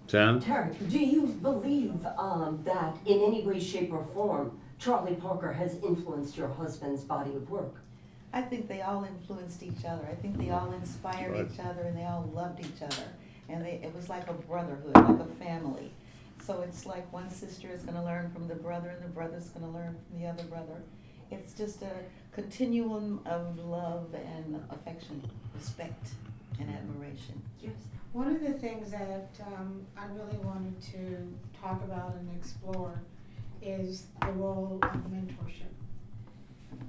10? Terry, do you believe that in any way, shape, or form, Charlie Parker has influenced your husband's body of work? I think they all influenced each other. I think they all inspired Right. each other, and they all loved each other. And it was like a brotherhood, like a family. So it's like one sister is gonna learn from the brother, and the brother's gonna learn from the other brother. It's just a continuum of love and affection, respect and admiration. Yes. One of the things that I really wanted to talk about and explore is the role of mentorship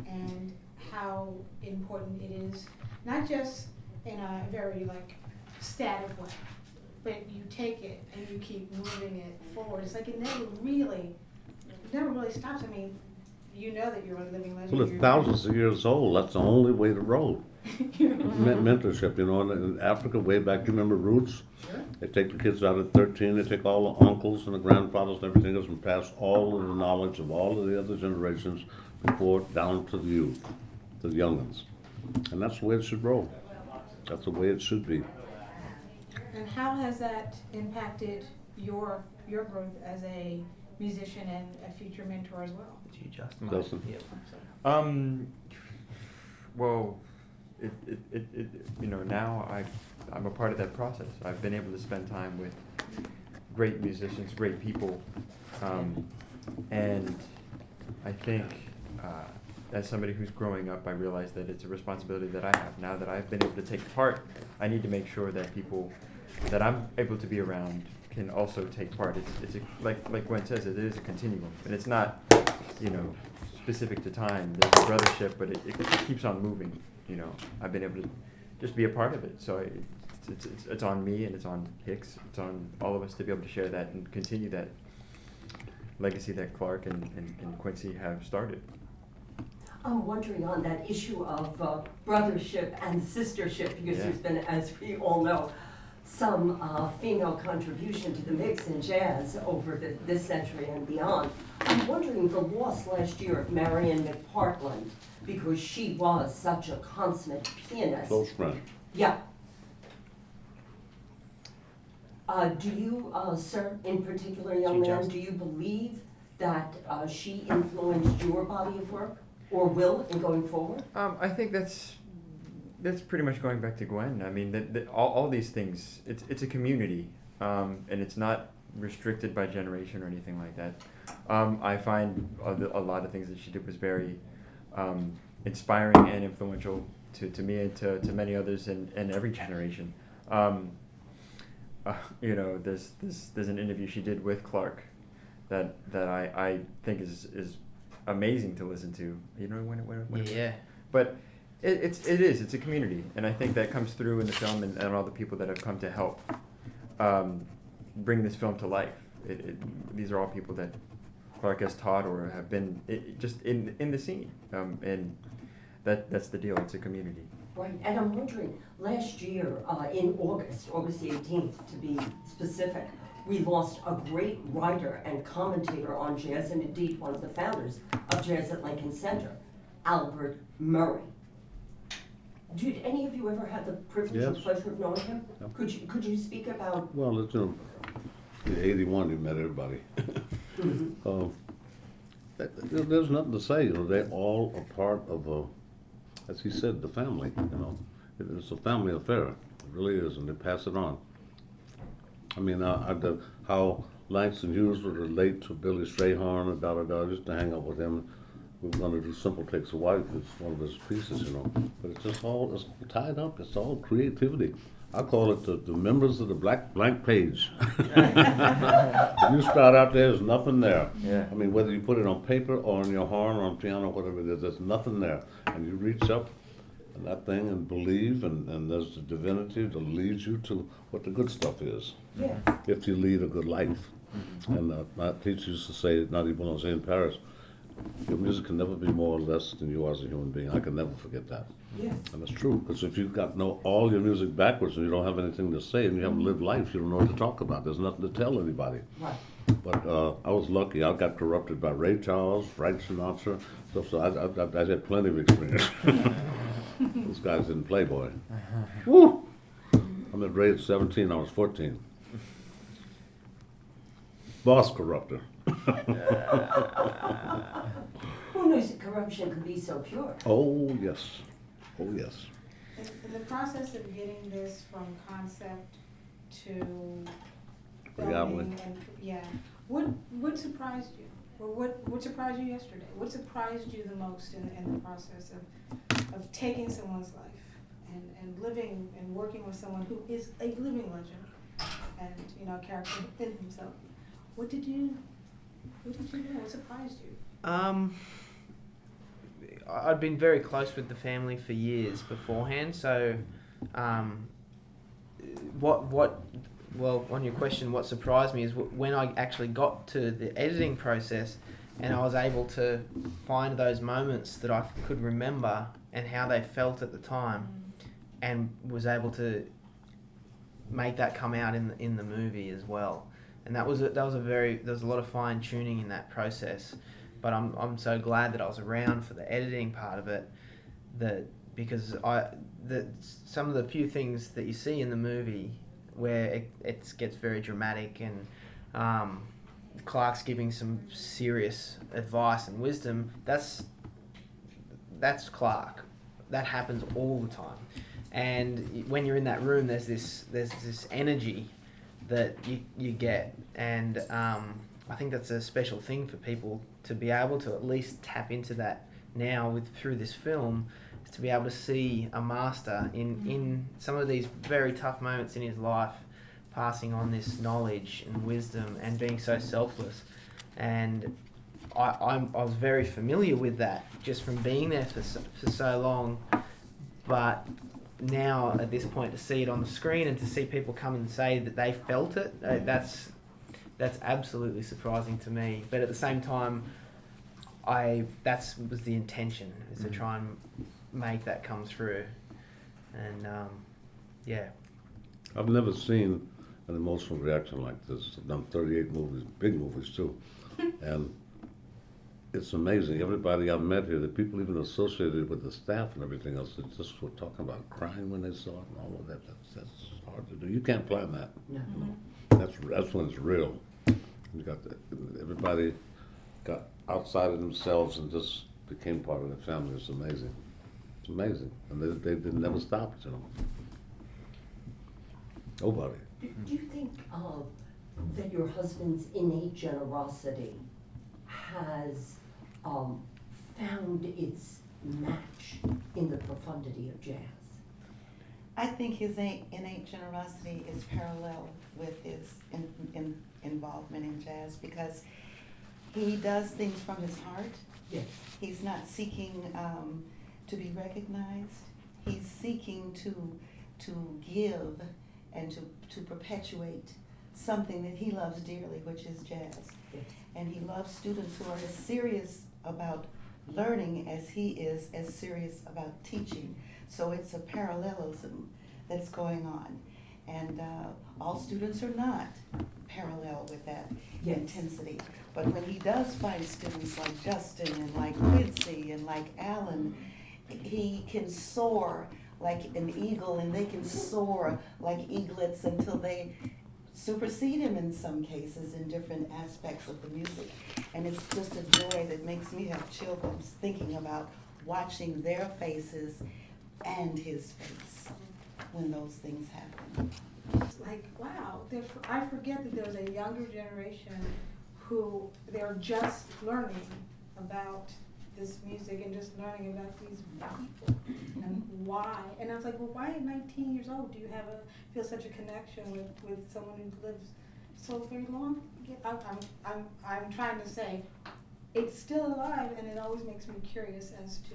and how important it is, not just in a very static way, but you take it and you keep moving it forward. It's like it never really stops. I mean, you know that you're a living legend. Well, it's thousands of years old. That's the only way to roll. Mentorship, in Africa way back, you remember Roots? Sure. They take the kids out at 13, they take all the uncles and the grandfathers and everything else and pass all of the knowledge of all of the other generations before down to the youth, to the young ones. And that's the way it should roll. That's the way it should be. And how has that impacted your growth as a musician and a future mentor as well? Did you adjust Doesn't. Yeah. Well, now I'm a part of that process. I've been able to spend time with great musicians, great people, and I think as somebody who's growing up, I realize that it's a responsibility that I have. Now that I've been able to take part, I need to make sure that people that I'm able to be around can also take part. Like Gwen says, it is a continuum, and it's not, specific to time. There's a brothership, but it keeps on moving. I've been able to just be a part of it. So it's on me, and it's on Hicks. It's on all of us to be able to share that and continue that legacy that Clark and Quincy have started. I'm wondering on that issue of brothership and sistership, because there's been, as we all know, some female contribution to the mix in jazz over this century and beyond. I'm wondering the loss last year of Marion McPartland, because she was such a consummate pianist. Close friend. Yeah. Do you, sir, in particular, young man, do you believe that she influenced your body of work, or will in going forward? I think that's pretty much going back to Gwen. I mean, all these things, it's a community, and it's not restricted by generation or anything like that. I find a lot of things that she did was very inspiring and influential to me and to many others in every generation. There's an interview she did with Clark that I think is amazing to listen to. Yeah. But it's a community, and I think that comes through in the film and all the people that have come to help bring this film to life. These are all people that Clark has taught or have been just in the scene, and that's the deal. It's a community. Right, and I'm wondering, last year in August the 18th to be specific, we lost a great writer and commentator on jazz, and indeed one of the founders of Jazz at Lincoln Center, Albert Murray. Did any of you ever have the privilege or Yes. pleasure of knowing him? Yep. Could you speak about? Well, in 81 you met everybody. There's nothing to say. They're all a part of as he said, the family. It's a family affair. It really is, and they pass it on. I mean, how Langston Hughes would relate to Billy Strayhorn and I used to hang out with him. We were going to do Simple Takes a Wife. It's one of his pieces, But it's all tied up. It's all creativity. I call it the members of the blank page. When you start out there's nothing there. Yeah. I mean, whether you put it on paper or on your horn or on piano, whatever it is, there's nothing there. And you reach up and that thing and believe, and there's the divinity that leads you to what the good stuff is. Yeah. If you lead a good life. And my teacher used to say, not even when I was in Paris, your music can never be more or less than you are as a human being. I can never forget that. Yeah. And that's true, because if you've got all your music backwards and you don't have anything to say and you haven't lived life, you don't know what to talk about. There's nothing to tell anybody. Right. But I was lucky. I got corrupted by Ray Charles, Frank Sinatra, so I had plenty of experience. Those guys didn't play, boy. Woo! I met Ray at 17, I was 14. boss corrupter. Who knows that corruption could be so pure? Oh, yes. Oh, yes. In the process of getting this from concept to Reality. filming and, yeah, what surprised you? Or what surprised you yesterday? What surprised you the most in the process of taking someone's life and living and working with someone who is a living legend and, you know, a character within himself? What did you do? What surprised you? I'd been very close with the family for years beforehand, so well, on your question, what surprised me is when I actually got to the editing process and I was able to find those moments that I could remember and how they felt at the time, and was able to make that come out in the movie as well. And there was a lot of fine tuning in that process. But I'm so glad that I was around for the editing part of it, because some of the few things that you see in the movie where it gets very dramatic and Clark's giving some serious advice and wisdom, that's Clark. That happens all the time. And when you're in that room, there's this energy that you get, and I think that's a special thing for people to be able to at least tap into that now through this film, is to be able to see a master in some of these very tough moments in his life, passing on this knowledge and wisdom and being so selfless. And I was very familiar with that just from being there for so long, but now at this point to see it on the screen and to see people come and say that they felt it, that's absolutely surprising to me. But at the same time, that was the intention, is to try and make that come through. And yeah. I've never seen an emotional reaction like this. I've done 38 movies, big movies too. And it's amazing. Everybody I've met here, the people even associated with the staff and everything else, they just were talking about crying when they saw it and all of that. That's hard to do. You can't plan that. No. You know? That's when it's real. You got everybody got outside of themselves and just became part of the family. It's amazing. It's amazing. And they never stopped, you know. Nobody. Do you think that your husband's innate generosity has found its match in the profundity of jazz? I think his innate generosity is parallel with his involvement in jazz, because he does things from his heart. Yes. He's not seeking to be recognized. He's seeking to give and to perpetuate something that he loves dearly, which is jazz. Yes. And he loves students who are as serious about learning as he is as serious about teaching. So it's a parallelism that's going on. And all students are not parallel with that intensity. But when he does find students like Justin and like Quincy and like Alan, he can soar like an eagle, and they can soar like eaglets until they supersede him in some cases in different aspects of the music. And it's just a joy that makes me have chills thinking about watching their faces and his face when those things happen. It's like, wow, I forget that there's a younger generation who they're just learning about this music and just learning about these people and why. And I was like, well, why at 19 years old do you feel such a connection with someone who lives so very long? I'm trying to say it's still alive, and it always makes me curious as to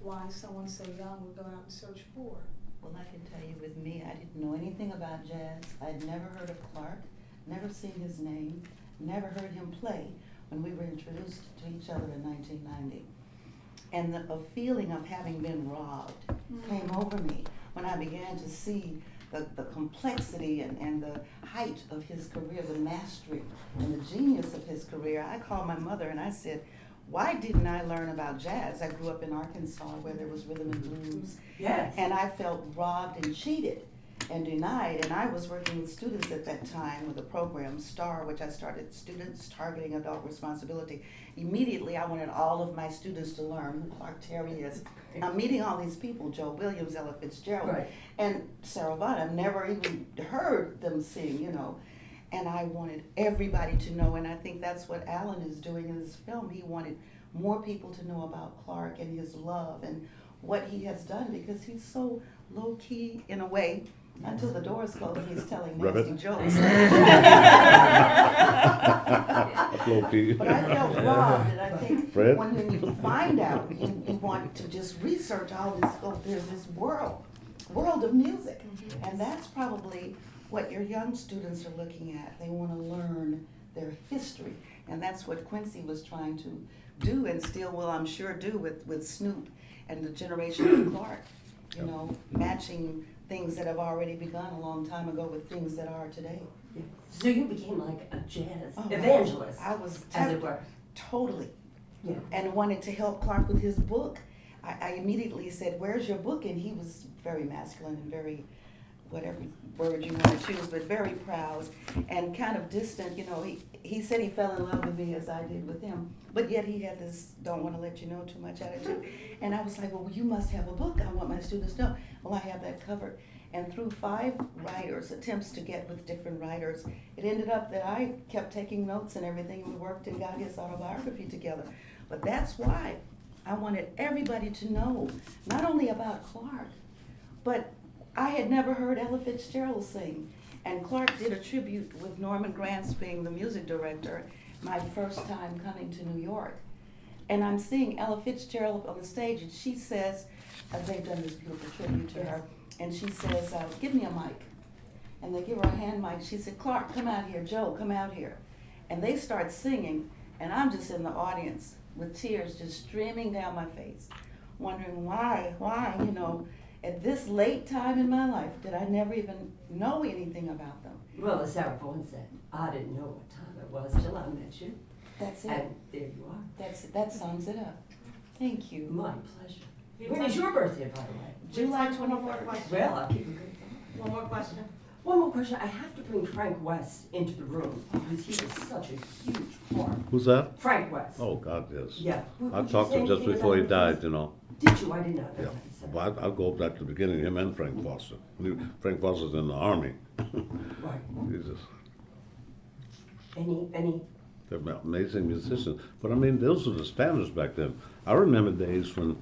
why someone so young would go out and search for. Well, I can tell you, with me, I didn't know anything about jazz. I'd never heard of Clark, never seen his name, never heard him play when we were introduced to each other in 1990. And a feeling of having been robbed came over me when I began to see the complexity and the height of his career, the mastery and the genius of his career. I called my mother and I said, why didn't I learn about jazz? I grew up in Arkansas where there was rhythm and blues. Yes. And I felt robbed and cheated. and denied. And I was working with students at that time with the program STAR, which I started, Students Targeting Adult Responsibility. Immediately, I wanted all of my students to learn who Clark Terry is. I'm meeting all these people, Joe Williams, Ella Fitzgerald, Right. and Sarah Vaughan. I've never even heard them sing, you know. And I wanted everybody to know, and I think that's what Alan is doing in this film. He wanted more people to know about Clark and his love and what he has done, because he's so low-key in a way, until the doors close and he's telling nasty Rabbit. jokes. Low-key. But I felt robbed, and I think Fred? when you find out, you want to just research all this, oh, there's this world of music. And that's probably what your young students are looking at. They want to learn their history. And that's what Quincy was trying to do, and still will, I'm sure, do with Snoop and the generation of Clark. You know, matching things that have already begun a long time ago with things that are today. So you became like a jazz Oh, evangelist, I was as it were. totally, Yeah. and wanted to help Clark with his book. I immediately said, "Where's your book?" And he was very masculine and very, whatever word you want to choose, but very proud and kind of distant. You know, he said he fell in love with me as I did with him, but yet he had this don't want to let you know too much attitude. And I was like, "Well, you must have a book. I want my students to know." Well, I have that covered. And through 5 writers, attempts to get with different writers, it ended up that I kept taking notes and everything. We worked and got his autobiography together. But that's why I wanted everybody to know, not only about Clark, but I had never heard Ella Fitzgerald sing. And Clark did a tribute with Norman Granz being the music director, my first time coming to New York. And I'm seeing Ella Fitzgerald on the stage, and she says, they've done this beautiful tribute to her, and she says, "Give me a mic." And they give her a hand mic. She said, "Clark, come out here. Joe, come out here." And they start singing, and I'm just in the audience with tears just streaming down my face, wondering why, you know, at this late time in my life did I never even know anything about them. Well, as Sarah Vaughan said, I didn't know what time it was till I met you. That's it. And there you are. That sums it up. Thank you. My pleasure. When is your birthday, by the way? July One more 23rd. question. Well, I'll keep a good thought. One more question. One more question. I have to bring Frank West into the room because he was such a huge part. Who's that? Frank West. Oh, God, yes. Yeah. I Would you talked to say him just anything before he about him? died, you know. Did you? I did not know Yeah. that. Well, I'll go back to the beginning, him and Frank Foster. Frank Foster's in the Army. Right. Jesus. Any, They're amazing musicians. But I mean, those were the standards back then. I remember days when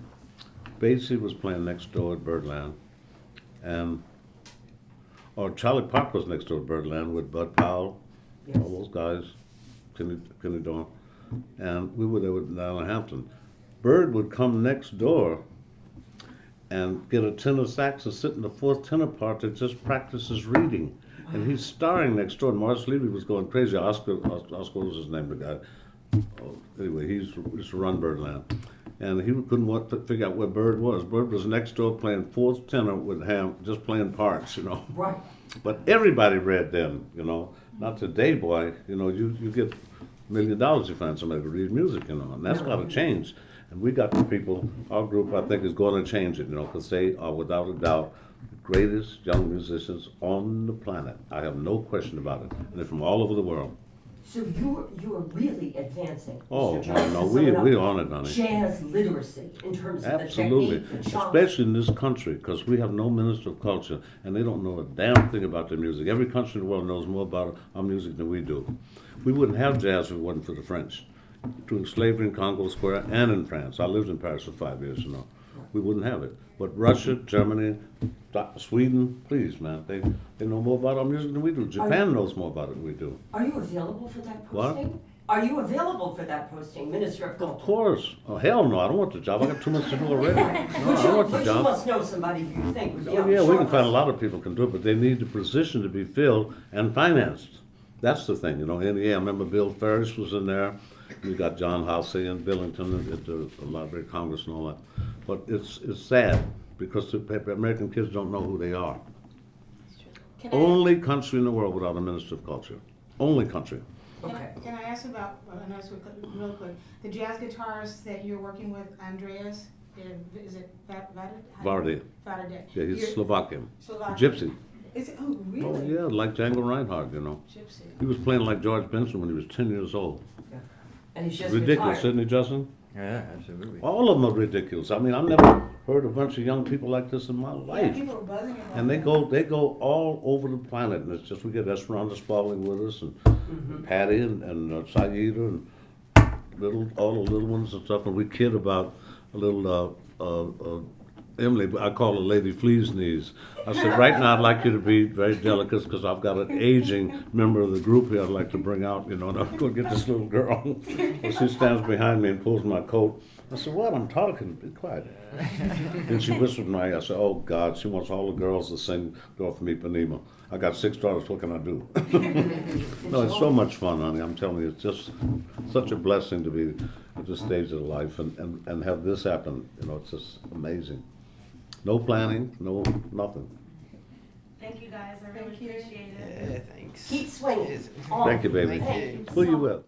Basie was playing next door at Birdland, or Charlie Parker was next door at Birdland with Bud Powell, yes. all those guys, Kenny Dorn, and we were there with Alan Hampton. Bird would come next door and get a tenor sax and sit in the 4th tenor part that just practices reading. And he's starring next door. And Morris Levy was going crazy. Oscar was his name, the guy. Oh, anyway, he used to run Birdland. And he couldn't figure out where Bird was. Bird was next door playing 4th tenor with Ham, just playing parts, you know. right. But everybody read them, you know. Not today, boy. You know, you get $1 million you find somebody to read music, you know. And that's got to change. And we got the people, our group, I think, is going to change it, you know, because they are, without a doubt, the greatest young musicians on the planet. I have no question about it. And they're from all over the world. So you're really advancing. Oh, Mr. Jones, no, to sum it up, we on it, honey. Jazz literacy in terms of Absolutely, the technique, the chant. especially in this country, because we have no minister of culture, and they don't know a damn thing about their music. Every country in the world knows more about our music than we do. We wouldn't have jazz if it wasn't for the French, during slavery in Congo Square and in France. I lived in Paris for 5 years, you know. We wouldn't have it. But Russia, Germany, Sweden, please, man, they know more about our music than we do. Japan knows more about it than we do. Are you available for that What? posting? Are you available for that posting, Minister of Of Culture? course. Oh, hell no, I don't want the job. I got too much to do already. No, I don't want the But you job. must know somebody who you think would be Oh, on the yeah, we short can find a list. lot of people can do it, but they need the position to be filled and financed. That's the thing, you know. And yeah, I remember Bill Ferris was in there. We got John Halsey and Billington at the Library of Congress and all that. But it's sad because the American kids don't know who they are. Can I- Only country in the world without a minister of culture. Only country. Okay. Can I ask about, real quick, the jazz guitarist that you're working with, Andreas, is it Vardy? Vardy. Vardy. Yeah, he's You're- Slovakian. Slovakian. Gypsy. Is it, oh, really? Oh, yeah, like Django Reinhardt, you know. Gypsy. He was playing like George Benson when he was 10 years old. And he's just Ridiculous, retired. isn't he, Justin? Yeah, absolutely. All of them are ridiculous. I mean, I've never heard a bunch of young people like this in my Yeah, life. people were buzzing about And they that. go all over the planet, and it's just, we get Esperanza Spalding with us, and Mhm. Patty, and Saida, and all the little ones and stuff, and we kid about a little, Emily, I call her Lady Flea's knees. I said, right now I'd like you to be very delicate, because I've got an aging member of the group here I'd like to bring out, you know, and I'm gonna get this little girl. Well, she stands behind me and pulls my coat. I said, what, I'm talking, be quiet. Then she whispered in my ear, I said, oh God, she wants all the girls to sing Girl from Ipanema. I got 6 daughters, what can I do? No, it's so much fun, honey, I'm telling you, it's just such a blessing to be at this stage of life and have this happen, you know, it's just amazing. No planning, no, nothing. Thank you guys, I really Thank you. appreciate it. Yeah, thanks. Keep swinging. Cheers. On. Thank you, baby. Thank you. Who you with?